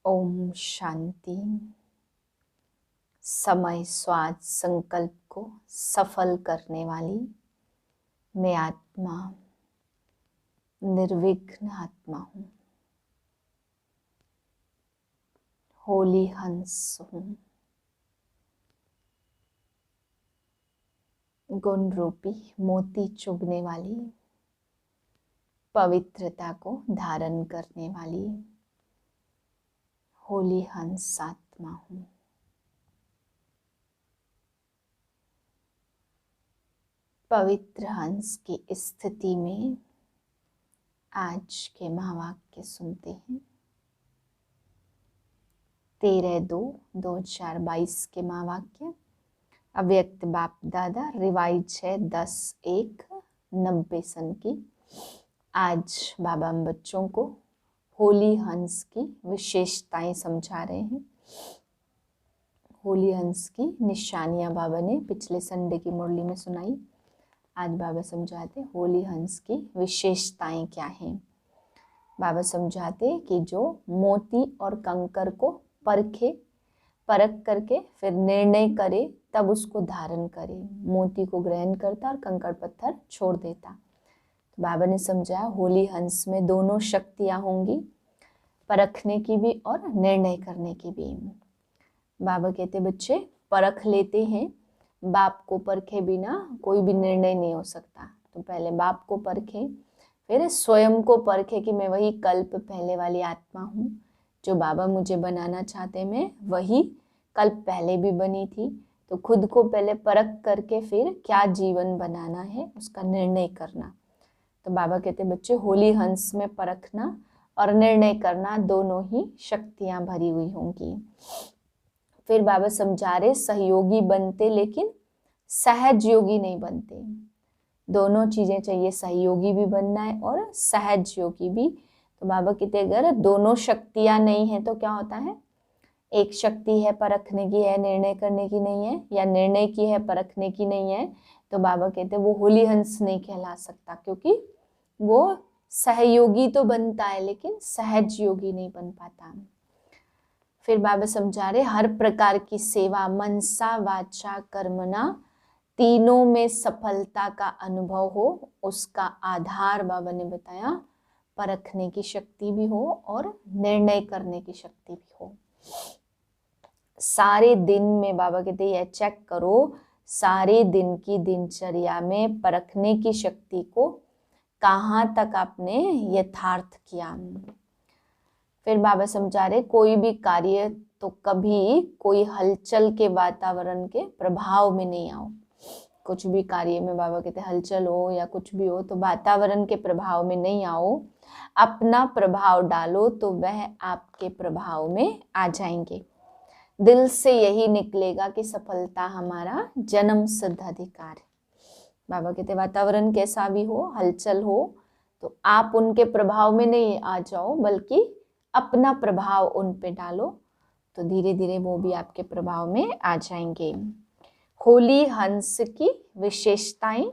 ओम शांति। समय स्वाद संकल्प को सफल करने वाली मैं आत्मा निर्विघ्न आत्मा हूँ, होली हंस हूँ। गुण रूपी मोती चुभने वाली पवित्रता को धारण करने वाली होली हंस आत्मा हूँ। पवित्र हंस की स्थिति में आज के महावाक्य सुनते हैं। 13/2/2022 के महावाक्य अव्यक्त बाप दादा, रिवाइज है 10/1/90 सन की। आज बाबा हम बच्चों को होली हंस की विशेषताएं समझा रहे हैं। होली हंस की निशानियां बाबा ने पिछले संडे की मुरली में सुनाई। आज बाबा समझाते होली हंस की विशेषताएं क्या हैं। बाबा समझाते कि जो मोती और कंकर को परख करके फिर निर्णय करे तब उसको धारण करे। मोती को ग्रहण करता और कंकड़ पत्थर छोड़ देता। तो बाबा ने समझाया होली हंस में दोनों शक्तियां होंगी, परखने की भी और निर्णय करने की भी। बाबा कहते बच्चे परख लेते हैं, बाप को परखे बिना कोई भी निर्णय नहीं हो सकता। तो पहले बाप को परखे, फिर स्वयं को परखे कि मैं वही कल्प पहले वाली आत्मा हूँ, जो बाबा मुझे बनाना चाहते मैं वही कल्प पहले भी बनी थी। तो खुद को पहले परख करके फिर क्या जीवन बनाना है उसका निर्णय करना। तो बाबा कहते बच्चे होली हंस में परखना और निर्णय करना दोनों ही शक्तियां भरी हुई होंगी। फिर बाबा समझा रहे सहयोगी बनते लेकिन सहज योगी नहीं बनते। दोनों चीजें चाहिए, सहयोगी भी बनना है और सहज योगी भी। तो बाबा कहते अगर दोनों शक्तियां नहीं है तो क्या होता है, एक शक्ति है परखने की है निर्णय करने की नहीं है, या निर्णय की है परखने की नहीं है, तो बाबा कहते वो होली हंस नहीं कहला सकता, क्योंकि वो सहयोगी तो बनता है लेकिन सहज योगी नहीं बन पाता। फिर बाबा समझा रहे हर प्रकार की सेवा मनसा वाचा कर्मणा तीनों में सफलता का अनुभव हो, उसका आधार बाबा ने बताया परखने की शक्ति भी हो और निर्णय करने की शक्ति भी हो। सारे दिन में बाबा कहते यह चेक करो, सारे दिन की दिनचर्या में परखने की शक्ति को कहाँ तक आपने यथार्थ किया। फिर बाबा समझा रहे कोई भी कार्य तो कभी कोई हलचल के वातावरण के प्रभाव में नहीं आओ। कुछ भी कार्य में बाबा कहते हलचल हो या कुछ भी हो तो वातावरण के प्रभाव में नहीं आओ, अपना प्रभाव डालो तो वह आपके प्रभाव में आ जाएंगे। दिल से यही निकलेगा कि सफलता हमारा जन्म सिद्ध अधिकार है। बाबा कहते वातावरण कैसा भी हो, हलचल हो, तो आप उनके प्रभाव में नहीं आ जाओ बल्कि अपना प्रभाव उन पे डालो, तो धीरे धीरे वो भी आपके प्रभाव में आ जाएंगे। होली हंस की विशेषताएं।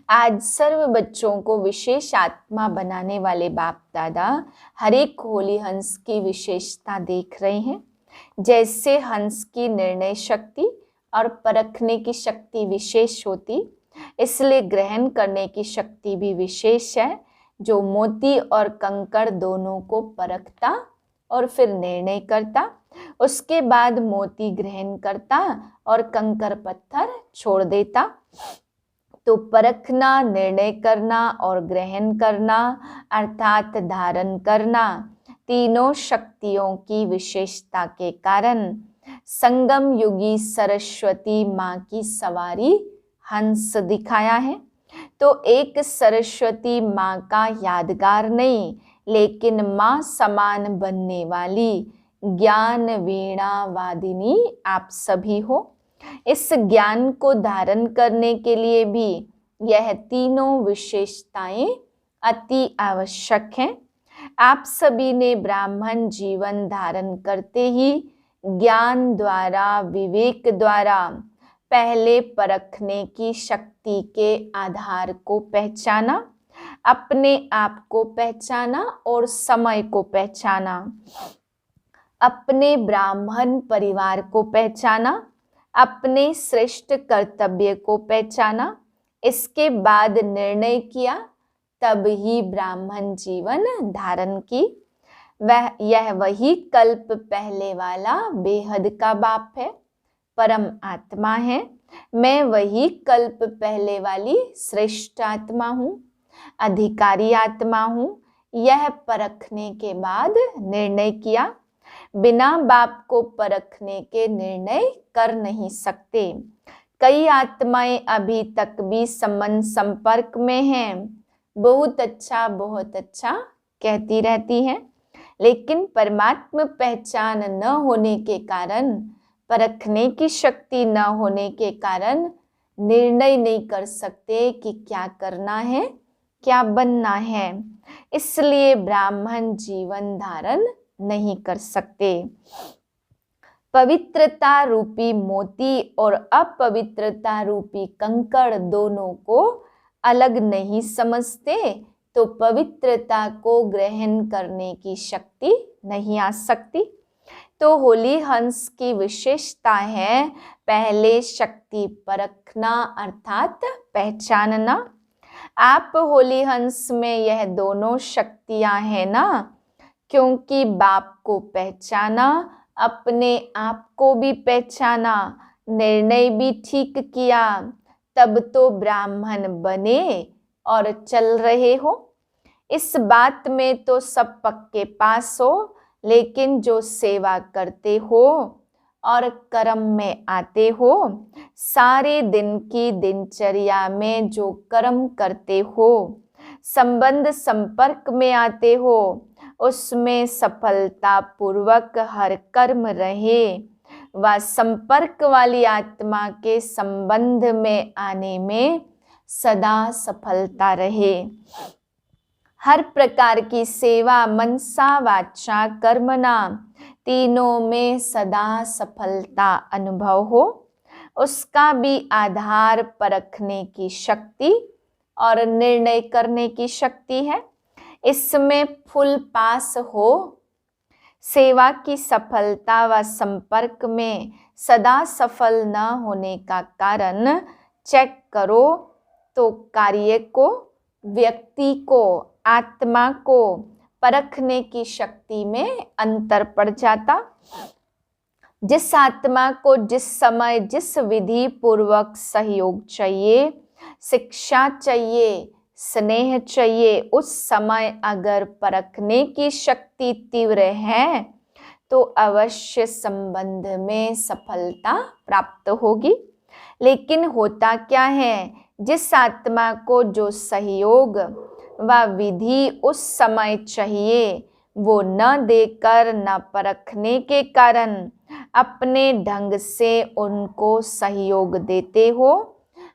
आज सर्व बच्चों को विशेष आत्मा बनाने वाले बाप दादा हर एक होली हंस की विशेषता देख रहे हैं। जैसे हंस की निर्णय शक्ति और परखने की शक्ति विशेष होती, इसलिए ग्रहण करने की शक्ति भी विशेष है। जो मोती और कंकड़ दोनों को परखता और फिर निर्णय करता, उसके बाद मोती ग्रहण करता और कंकड़ पत्थर छोड़ देता। तो परखना, निर्णय करना और ग्रहण करना अर्थात धारण करना, तीनों शक्तियों की विशेषता के कारण संगम युगी सरस्वती माँ की सवारी हंस दिखाया है। तो एक सरस्वती माँ का यादगार नहीं लेकिन माँ समान बनने वाली ज्ञान वीणा वादिनी आप सभी हो। इस ज्ञान को धारण करने के लिए भी यह तीनों विशेषताएं अति आवश्यक हैं। आप सभी ने ब्राह्मण जीवन धारण करते ही ज्ञान द्वारा, विवेक द्वारा पहले परखने की शक्ति के आधार को पहचाना, अपने आप को पहचाना और समय को पहचाना। अपने ब्राह्मण परिवार को पहचाना, अपने श्रेष्ठ कर्तव्य को पहचाना, इसके बाद निर्णय किया, तब ही ब्राह्मण जीवन धारण की। यह वही कल्प पहले वाला बेहद का बाप है, परम आत्मा है। मैं वही कल्प पहले वाली श्रेष्ठ आत्मा हूँ, अधिकारी आत्मा हूँ। यह परखने के बाद निर्णय किया। बिना बाप को परखने के निर्णय कर नहीं सकते। कई आत्माएं अभी तक भी संबंध संपर्क में हैं, बहुत अच्छा कहती रहती हैं, लेकिन परमात्मा पहचान न होने के कारण, परखने की शक्ति न होने के कारण निर्णय नहीं कर सकते कि क्या करना है, क्या बनना है। इसलिए ब्राह्मण जीवन धारण नहीं कर सकते। पवित्रता रूपी मोती और अपवित्रता रूपी कंकड़ दोनों को अलग नहीं समझते तो पवित्रता को ग्रहण करने की शक्ति नहीं आ सकती। तो होली हंस की विशेषता है पहले शक्ति परखना अर्थात पहचानना। आप होली हंस में यह दोनों शक्तियां हैं ना, क्योंकि बाप को पहचाना, अपने आप को भी पहचाना, निर्णय भी ठीक किया, तब तो ब्राह्मण बने और चल रहे हो। इस बात में तो सब पक्के पास हो, लेकिन जो सेवा करते हो और कर्म में आते हो, सारे दिन की दिनचर्या में जो कर्म करते हो, संबंध संपर्क में आते हो, उसमें सफलता पूर्वक हर कर्म रहे व संपर्क वाली आत्मा के संबंध में आने में सदा सफलता रहे। हर प्रकार की सेवा मनसा वाचा कर्मणा तीनों में सदा सफलता अनुभव हो, उसका भी आधार परखने की शक्ति और निर्णय करने की शक्ति है। इसमें फुल पास हो। सेवा की सफलता व संपर्क में सदा सफल न होने का कारण चेक करो तो कार्य को, व्यक्ति को, आत्मा को परखने की शक्ति में अंतर पड़ जाता। जिस आत्मा को जिस समय जिस विधि पूर्वक सहयोग चाहिए, शिक्षा चाहिए, स्नेह चाहिए, उस समय अगर परखने की शक्ति तीव्र है तो अवश्य संबंध में सफलता प्राप्त होगी। लेकिन होता क्या है, जिस आत्मा को जो सहयोग व विधि उस समय चाहिए वो न देकर, न परखने के कारण अपने ढंग से उनको सहयोग देते हो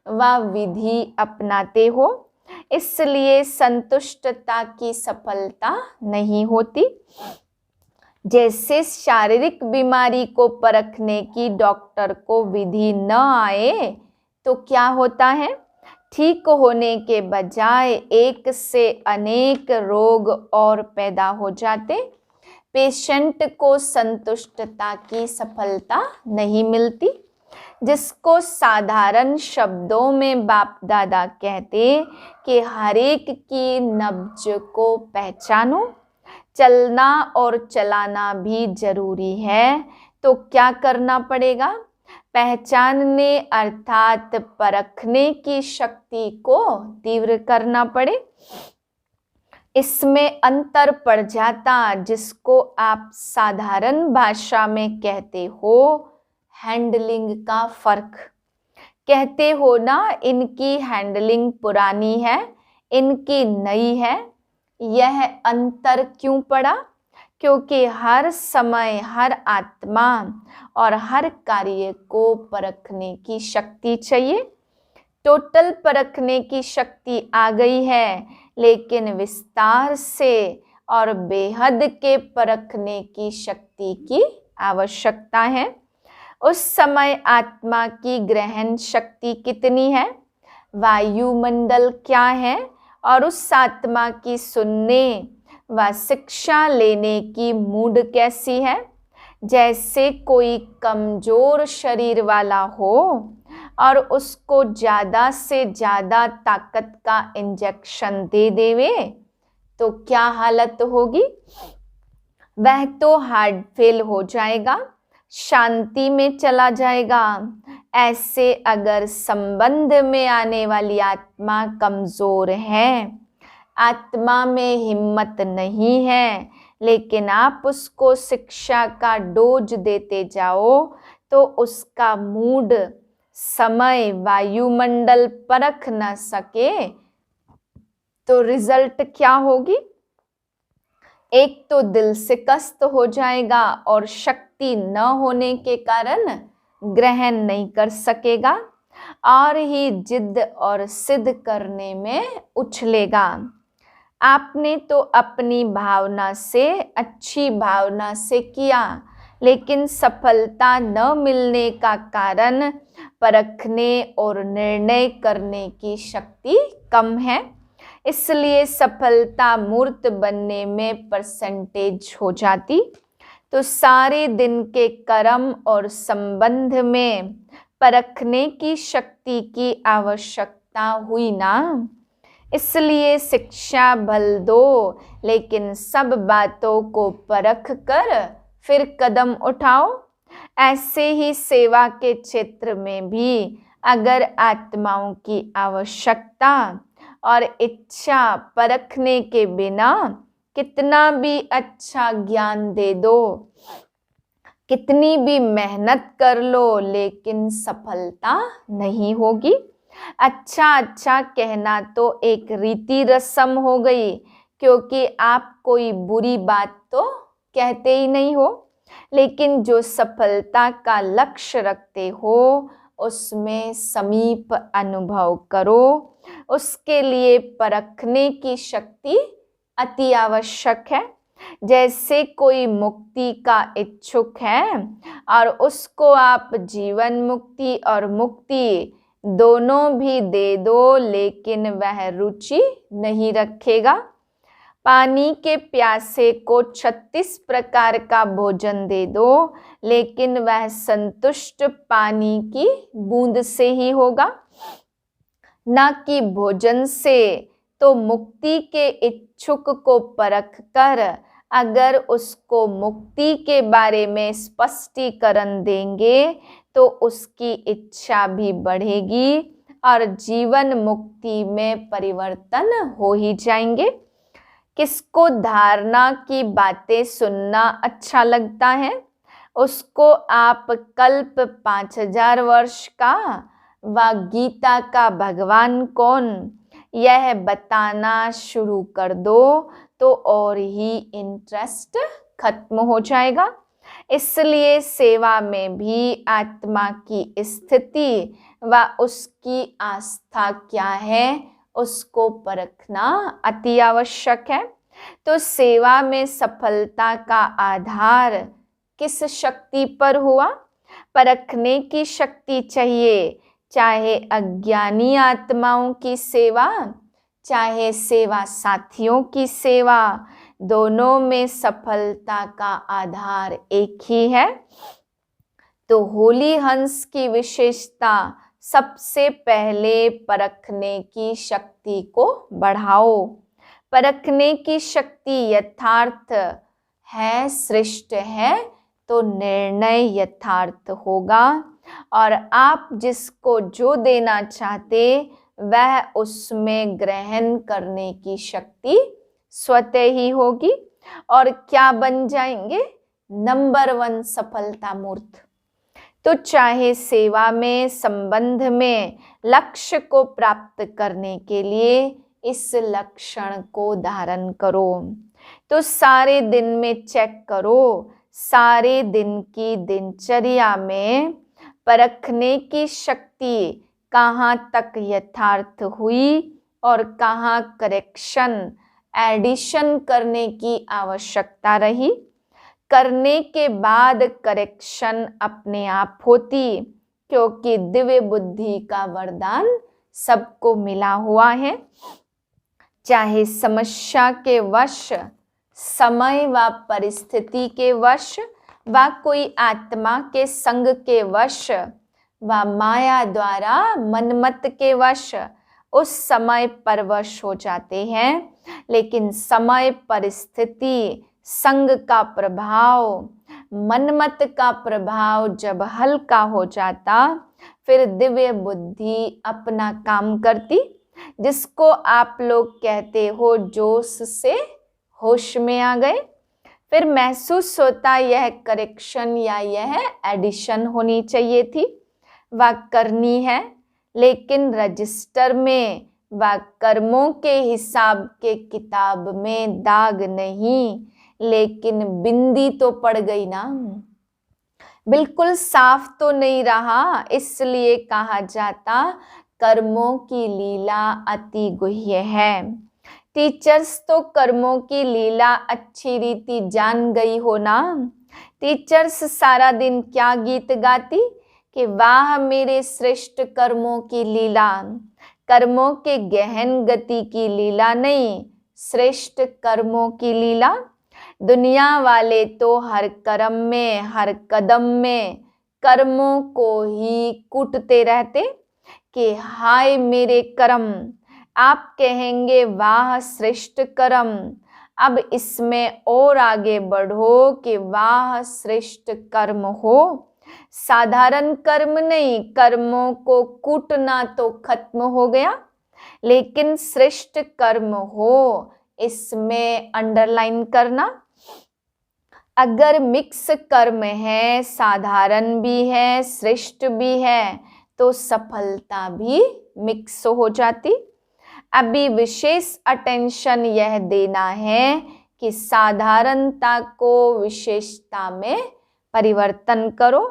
व विधि अपनाते हो, इसलिए संतुष्टता की सफलता नहीं होती। जैसे शारीरिक बीमारी को परखने की डॉक्टर को विधि न आए तो क्या होता है, ठीक होने के बजाय एक से अनेक रोग और पैदा हो जाते। पेशेंट को संतुष्टता की सफलता नहीं मिलती। जिसको साधारण शब्दों में बाप दादा कहते कि हर एक की नब्ज को पहचानो, चलना और चलाना भी जरूरी है। तो क्या करना पड़ेगा, पहचानने अर्थात परखने की शक्ति को तीव्र करना पड़े। इसमें अंतर पड़ जाता, जिसको आप साधारण भाषा में कहते हो हैंडलिंग का फर्क। कहते हो ना, इनकी हैंडलिंग पुरानी है, इनकी नई है। यह अंतर क्यों पड़ा, क्योंकि हर समय हर आत्मा और हर कार्य को परखने की शक्ति चाहिए। टोटल परखने की शक्ति आ गई है, लेकिन विस्तार से और बेहद के परखने की शक्ति की आवश्यकता है। उस समय आत्मा की ग्रहण शक्ति कितनी है, वायुमंडल क्या है, और उस आत्मा की सुनने व शिक्षा लेने की मूड कैसी है। जैसे कोई कमजोर शरीर वाला हो और उसको ज़्यादा से ज़्यादा ताकत का इंजेक्शन दे देवे तो क्या हालत होगी? वह तो हार्ट फेल हो जाएगा, शांति में चला जाएगा। ऐसे अगर संबंध में आने वाली आत्मा कमजोर है, आत्मा में हिम्मत नहीं है, लेकिन आप उसको शिक्षा का डोज देते जाओ तो उसका मूड, समय, वायुमंडल परख न सके तो रिजल्ट क्या होगी? एक तो दिल से कष्ट हो जाएगा और शक्ति न होने के कारण ग्रहण नहीं कर सकेगा और ही जिद और सिद्ध करने में उछलेगा। आपने तो अपनी भावना से, अच्छी भावना से किया, लेकिन सफलता न मिलने का कारण परखने और निर्णय करने की शक्ति कम है, इसलिए सफलता मूर्त बनने में परसेंटेज हो जाती। तो सारे दिन के कर्म और संबंध में परखने की शक्ति की आवश्यकता हुई ना, इसलिए शिक्षा भल दो, लेकिन सब बातों को परख कर फिर कदम उठाओ। ऐसे ही सेवा के क्षेत्र में भी अगर आत्माओं की आवश्यकता और इच्छा परखने के बिना कितना भी अच्छा ज्ञान दे दो, कितनी भी मेहनत कर लो, लेकिन सफलता नहीं होगी। अच्छा अच्छा कहना तो एक रीति रस्म हो गई, क्योंकि आप कोई बुरी बात तो कहते ही नहीं हो, लेकिन जो सफलता का लक्ष्य रखते हो उसमें समीप अनुभव करो। उसके लिए परखने की शक्ति अति आवश्यक है। जैसे कोई मुक्ति का इच्छुक है और उसको आप जीवन मुक्ति और मुक्ति दोनों भी दे दो, लेकिन वह रुचि नहीं रखेगा। पानी के प्यासे को 36 प्रकार का भोजन दे दो, लेकिन वह संतुष्ट पानी की बूंद से ही होगा, ना कि भोजन से। तो मुक्ति के इच्छुक को परख कर अगर उसको मुक्ति के बारे में स्पष्टीकरण देंगे तो उसकी इच्छा भी बढ़ेगी और जीवन मुक्ति में परिवर्तन हो ही जाएंगे। किसको धारणा की बातें सुनना अच्छा लगता है, उसको आप कल्प 5000 वर्ष का व गीता का भगवान कौन यह बताना शुरू कर दो तो और ही इंटरेस्ट खत्म हो जाएगा। इसलिए सेवा में भी आत्मा की स्थिति व उसकी आस्था क्या है उसको परखना अति आवश्यक है। तो सेवा में सफलता का आधार किस शक्ति पर हुआ? परखने की शक्ति चाहिए, चाहे अज्ञानी आत्माओं की सेवा, चाहे सेवा साथियों की सेवा, दोनों में सफलता का आधार एक ही है। तो होली हंस की विशेषता सबसे पहले परखने की शक्ति को बढ़ाओ। परखने की शक्ति यथार्थ है, श्रेष्ठ है, तो निर्णय यथार्थ होगा और आप जिसको जो देना चाहते वह उसमें ग्रहण करने की शक्ति स्वतः ही होगी और क्या बन जाएंगे? नंबर 1 सफलता मूर्त। तो चाहे सेवा में, संबंध में लक्ष्य को प्राप्त करने के लिए इस लक्षण को धारण करो। तो सारे दिन में चेक करो, सारे दिन की दिनचर्या में परखने की शक्ति कहाँ तक यथार्थ हुई और कहाँ करेक्शन, एडिशन करने की आवश्यकता रही। करने के बाद करेक्शन अपने आप होती, क्योंकि दिव्य बुद्धि का वरदान सबको मिला हुआ है। चाहे समस्या के वश, समय व परिस्थिति के वश व कोई आत्मा के संग के वश व माया द्वारा मनमत के वश उस समय परवश हो जाते हैं, लेकिन समय, परिस्थिति, संग का प्रभाव, मनमत का प्रभाव जब हल्का हो जाता, फिर दिव्य बुद्धि अपना काम करती, जिसको आप लोग कहते हो जोश से होश में आ गए। फिर महसूस होता यह करेक्शन या यह एडिशन होनी चाहिए थी, वह करनी है, लेकिन रजिस्टर में व कर्मों के हिसाब के किताब में दाग नहीं, लेकिन बिंदी तो पड़ गई ना, बिल्कुल साफ तो नहीं रहा। इसलिए कहा जाता कर्मों की लीला अति गुह्य है। टीचर्स तो कर्मों की लीला अच्छी रीति जान गई हो ना। टीचर्स सारा दिन क्या गीत गाती कि वाह मेरे श्रेष्ठ कर्मों की लीला। कर्मों के गहन गति की लीला नहीं, श्रेष्ठ कर्मों की लीला। दुनिया वाले तो हर कर्म में, हर कदम में कर्मों को ही कूटते रहते कि हाय मेरे कर्म। आप कहेंगे वाह श्रेष्ठ कर्म, अब इसमें और आगे बढ़ो कि वाह श्रेष्ठ कर्म हो। साधारण कर्म नहीं, कर्मों को कूटना तो खत्म हो गया, लेकिन श्रेष्ठ कर्म हो, इसमें अंडरलाइन करना। अगर मिक्स कर्म है, साधारण भी है, श्रेष्ठ भी है, तो सफलता भी मिक्स हो जाती। अभी विशेष अटेंशन यह देना है कि साधारणता को विशेषता में परिवर्तन करो।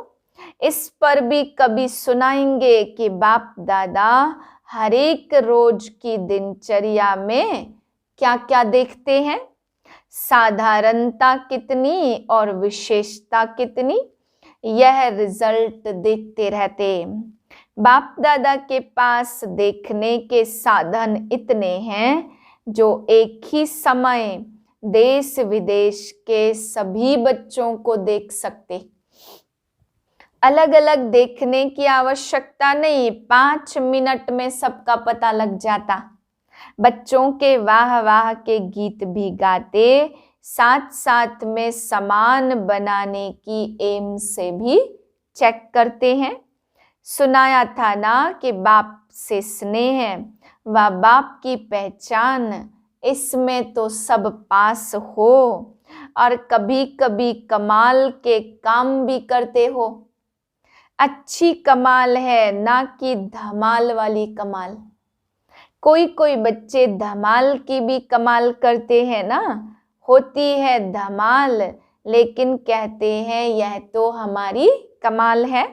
इस पर भी कभी सुनाएंगे कि बाप दादा हर एक रोज की दिनचर्या में क्या क्या देखते हैं, साधारणता कितनी और विशेषता कितनी, यह रिजल्ट देखते रहते। बाप दादा के पास देखने के साधन इतने हैं जो एक ही समय देश विदेश के सभी बच्चों को देख सकते। अलग अलग देखने की आवश्यकता नहीं, 5 मिनट में सबका पता लग जाता। बच्चों के वाह वाह के गीत भी गाते, साथ साथ में समान बनाने की एम से भी चेक करते हैं। सुनाया था ना कि बाप से स्नेह है व बाप की पहचान, इसमें तो सब पास हो और कभी कभी कमाल के काम भी करते हो। अच्छी कमाल है, ना कि धमाल वाली कमाल। कोई कोई बच्चे धमाल की भी कमाल करते हैं ना, होती है धमाल, लेकिन कहते हैं यह तो हमारी कमाल है।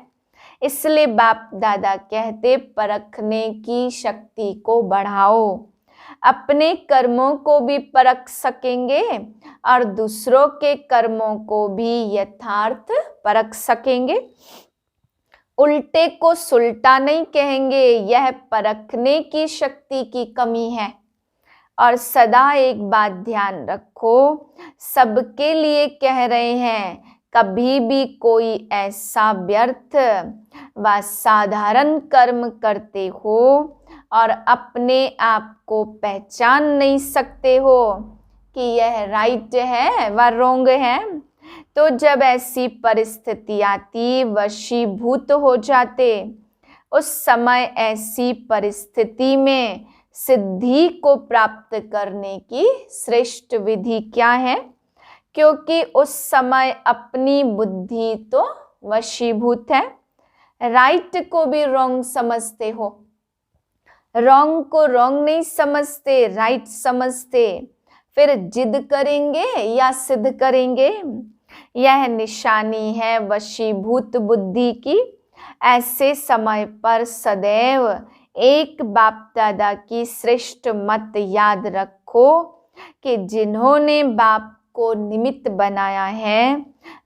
इसलिए बाप दादा कहते परखने की शक्ति को बढ़ाओ, अपने कर्मों को भी परख सकेंगे और दूसरों के कर्मों को भी यथार्थ परख सकेंगे। उल्टे को सुलटा नहीं कहेंगे, यह परखने की शक्ति की कमी है। और सदा एक बात ध्यान रखो, सबके लिए कह रहे हैं, कभी भी कोई ऐसा व्यर्थ व साधारण कर्म करते हो और अपने आप को पहचान नहीं सकते हो कि यह राइट है व रॉन्ग है, तो जब ऐसी परिस्थिति आती वशीभूत हो जाते। उस समय ऐसी परिस्थिति में सिद्धि को प्राप्त करने की श्रेष्ठ विधि क्या है? क्योंकि उस समय अपनी बुद्धि तो वशीभूत है। राइट को भी रॉन्ग समझते हो, रॉन्ग को रॉन्ग नहीं समझते, राइट समझते। फिर जिद करेंगे या सिद्ध करेंगे, यह निशानी है वशीभूत बुद्धि की। ऐसे समय पर सदैव एक बाप दादा की श्रेष्ठ मत याद रखो कि जिन्होंने बाप को निमित्त बनाया है,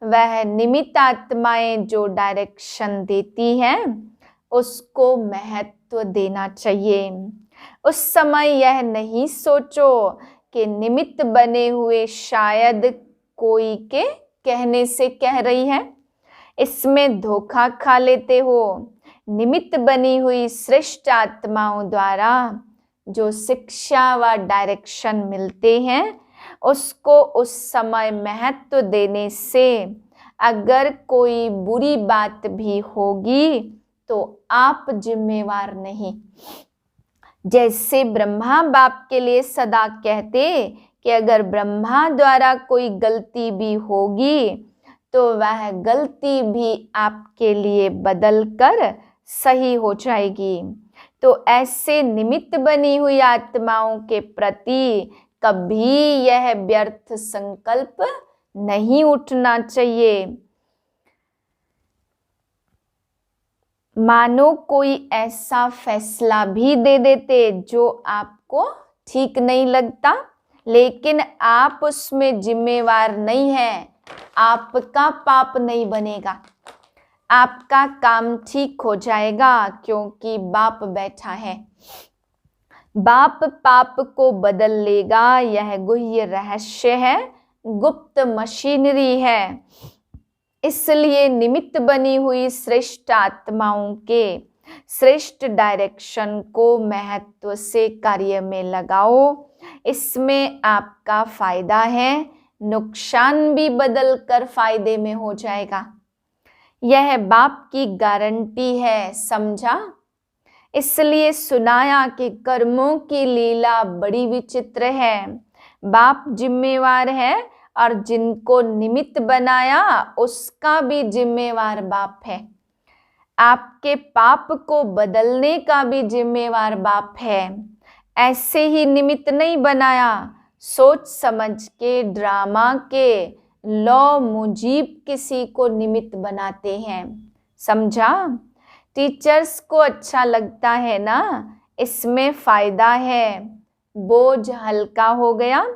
वह निमित्त आत्माएं जो डायरेक्शन देती हैं, उसको महत्व देना चाहिए। उस समय यह नहीं सोचो कि निमित्त बने हुए शायद कोई के कहने से कह रही है, इसमें धोखा खा लेते हो। निमित्त बनी हुई श्रेष्ठ आत्माओं द्वारा जो शिक्षा व डायरेक्शन मिलते हैं उसको उस समय महत्व देने से अगर कोई बुरी बात भी होगी तो आप जिम्मेवार नहीं। जैसे ब्रह्मा बाप के लिए सदा कहते कि अगर ब्रह्मा द्वारा कोई गलती भी होगी तो वह गलती भी आपके लिए बदल कर सही हो जाएगी। तो ऐसे निमित्त बनी हुई आत्माओं के प्रति कभी यह व्यर्थ संकल्प नहीं उठना चाहिए। मानो कोई ऐसा फैसला भी दे देते जो आपको ठीक नहीं लगता, लेकिन आप उसमें जिम्मेवार नहीं हैं, आपका पाप नहीं बनेगा, आपका काम ठीक हो जाएगा, क्योंकि बाप बैठा है। बाप पाप को बदल लेगा, यह गुह्य रहस्य है, गुप्त मशीनरी है। इसलिए निमित्त बनी हुई श्रेष्ठ आत्माओं के श्रेष्ठ डायरेक्शन को महत्व से कार्य में लगाओ। इसमें आपका फायदा है, नुकसान भी बदल कर फायदे में हो जाएगा। यह बाप की गारंटी है, समझा? इसलिए सुनाया कि कर्मों की लीला बड़ी विचित्र है। बाप जिम्मेवार है और जिनको निमित्त बनाया उसका भी जिम्मेवार बाप है। आपके पाप को बदलने का भी जिम्मेवार बाप है। ऐसे ही निमित्त नहीं बनाया, सोच समझ के ड्रामा के लौ मुजीब किसी को निमित्त बनाते हैं, समझा? टीचर्स को अच्छा लगता है ना, इसमें फायदा है, बोझ हल्का हो गया।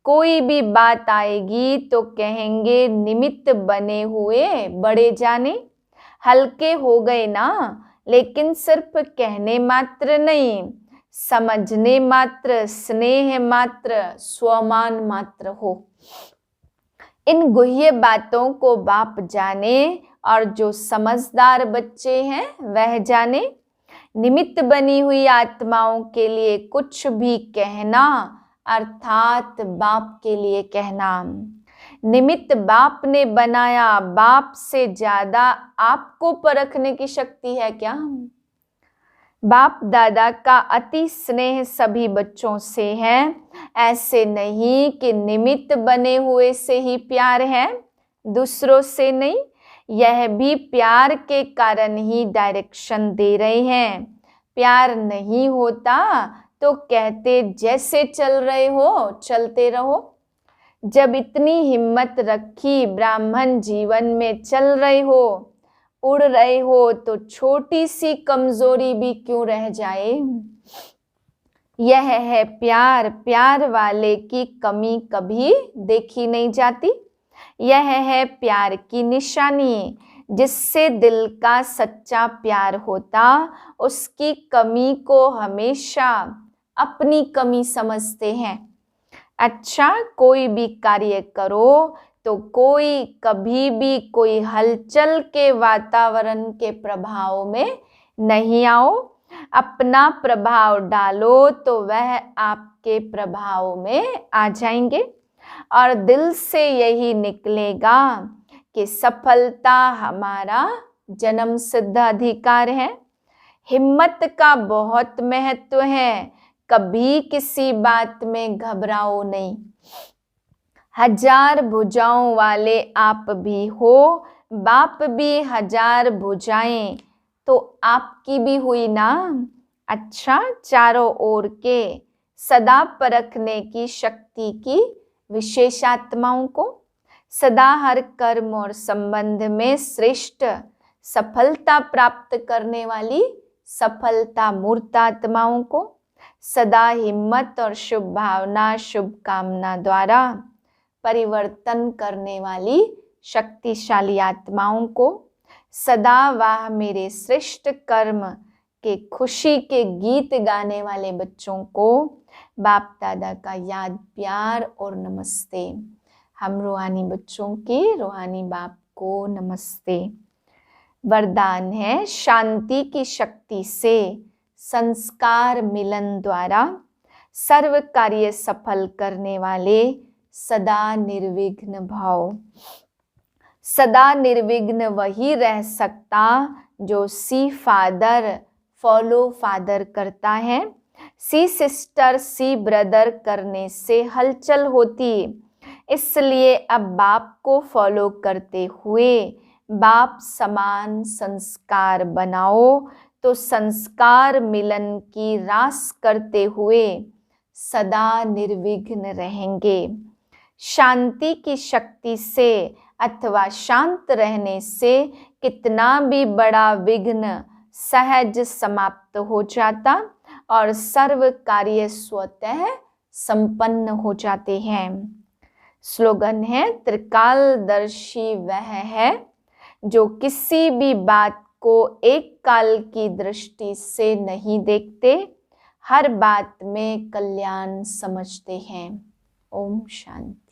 कोई भी बात आएगी तो कहेंगे निमित्त बने हुए बड़े जाने, हल्के हो गए ना। लेकिन सिर्फ कहने मात्र नहीं, समझने मात्र, स्नेह मात्र, स्वमान मात्र हो। इन गुह्य बातों को बाप जाने और जो समझदार बच्चे हैं वह जाने। निमित्त बनी हुई आत्माओं के लिए कुछ भी कहना अर्थात बाप के लिए कहना। निमित्त बाप ने बनाया, बाप से ज्यादा आपको परखने की शक्ति है क्या? बाप दादा का अति स्नेह सभी बच्चों से है। ऐसे नहीं कि निमित्त बने हुए से ही प्यार है, दूसरों से नहीं। यह भी प्यार के कारण ही डायरेक्शन दे रहे हैं। प्यार नहीं होता तो कहते जैसे चल रहे हो चलते रहो। जब इतनी हिम्मत रखी, ब्राह्मण जीवन में चल रहे हो, उड़ रहे हो, तो छोटी सी कमजोरी भी क्यों रह जाए। यह है प्यार। प्यार वाले की कमी कभी देखी नहीं जाती। यह है प्यार की निशानी। जिससे दिल का सच्चा प्यार होता, उसकी कमी को हमेशा अपनी कमी समझते हैं। अच्छा, कोई भी कार्य करो तो कोई कभी भी कोई हलचल के वातावरण के प्रभाव में नहीं आओ। अपना प्रभाव डालो तो वह आपके प्रभाव में आ जाएंगे। और दिल से यही निकलेगा कि सफलता हमारा जन्म सिद्ध अधिकार है। हिम्मत का बहुत महत्व है। कभी किसी बात में घबराओ नहीं। हजार भुजाओं वाले आप भी हो, बाप भी हजार भुजाएं तो आपकी भी हुई ना। अच्छा, चारों ओर के सदा परखने की शक्ति की विशेष आत्माओं को, सदा हर कर्म और संबंध में श्रेष्ठ सफलता प्राप्त करने वाली सफलता मूर्त आत्माओं को, सदा हिम्मत और शुभ भावना शुभकामना द्वारा परिवर्तन करने वाली शक्तिशाली आत्माओं को, सदा वह मेरे श्रेष्ठ कर्म के खुशी के गीत गाने वाले बच्चों को बाप दादा का याद, प्यार और नमस्ते। हम रूहानी बच्चों के रूहानी बाप को नमस्ते। वरदान है, शांति की शक्ति से संस्कार मिलन द्वारा सर्व कार्य सफल करने वाले सदा निर्विघ्न भव। सदा निर्विघ्न वही रह सकता जो सी फादर फॉलो फादर करता है। सी सिस्टर सी ब्रदर करने से हलचल होती, इसलिए अब बाप को फॉलो करते हुए बाप समान संस्कार बनाओ तो संस्कार मिलन की रास करते हुए सदा निर्विघ्न रहेंगे। शांति की शक्ति से अथवा शांत रहने से कितना भी बड़ा विघ्न सहज समाप्त हो जाता और सर्व कार्य स्वतः संपन्न हो जाते हैं। स्लोगन है, त्रिकालदर्शी वह है जो किसी भी बात को एक काल की दृष्टि से नहीं देखते, हर बात में कल्याण समझते हैं। ओम शांति।